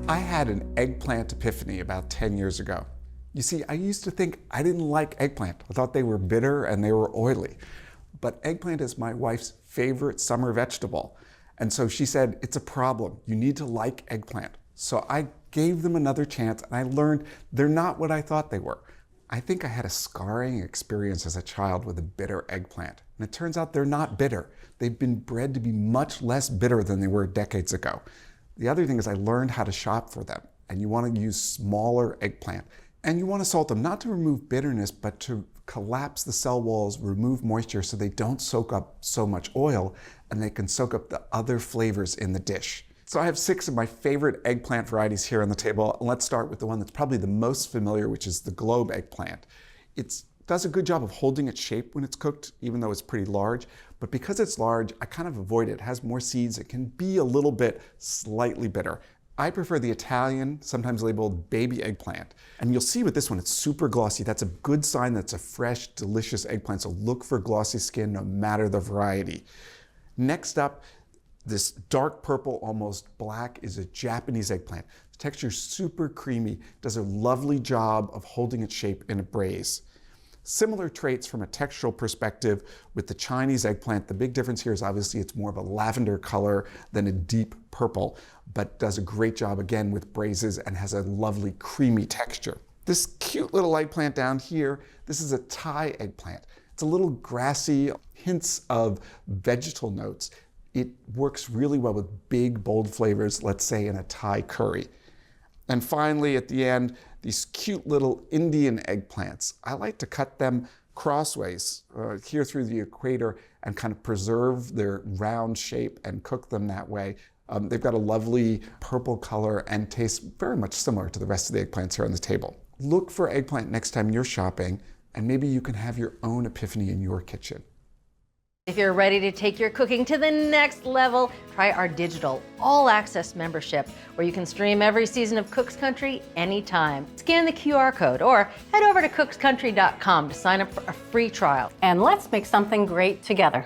I had an eggplant epiphany about 10 years ago. You see, I used to think I didn't like eggplant. I thought they were bitter and they were oily. But eggplant is my wife's favorite summer vegetable. And so she said, it's a problem. You need to like eggplant. So I gave them another chance and I learned they're not what I thought they were. I think I had a scarring experience as a child with a bitter eggplant. And it turns out they're not bitter. They've been bred to be much less bitter than they were decades ago. The other thing is I learned how to shop for them. And you want to use smaller eggplant. And you want to salt them, not to remove bitterness, but to collapse the cell walls, remove moisture so they don't soak up so much oil and they can soak up the other flavors in the dish. So I have 6 of my favorite eggplant varieties here on the table. Let's start with the one that's probably the most familiar, which is the globe eggplant. It does a good job of holding its shape when it's cooked, even though it's pretty large. But because it's large, I kind of avoid it. It has more seeds. It can be a little bit slightly bitter. I prefer the Italian, sometimes labeled baby eggplant. And you'll see with this one, it's super glossy. That's a good sign that's a fresh, delicious eggplant. So look for glossy skin no matter the variety. Next up, this dark purple, almost black, is a Japanese eggplant. The texture is super creamy, does a lovely job of holding its shape in a braise. Similar traits from a textural perspective with the Chinese eggplant. The big difference here is obviously it's more of a lavender color than a deep purple, but does a great job again with braises and has a lovely creamy texture. This cute little eggplant down here, this is a Thai eggplant. It's a little grassy, hints of vegetal notes. It works really well with big, bold flavors, let's say in a Thai curry. And finally, at the end, these cute little Indian eggplants. I like to cut them crossways here through the equator and kind of preserve their round shape and cook them that way. They've got a lovely purple color and taste very much similar to the rest of the eggplants here on the table. Look for eggplant next time you're shopping, and maybe you can have your own epiphany in your kitchen. If you're ready to take your cooking to the next level, try our digital all-access membership, where you can stream every season of Cook's Country anytime. Scan the QR code or head over to cookscountry.com to sign up for a free trial. And let's make something great together.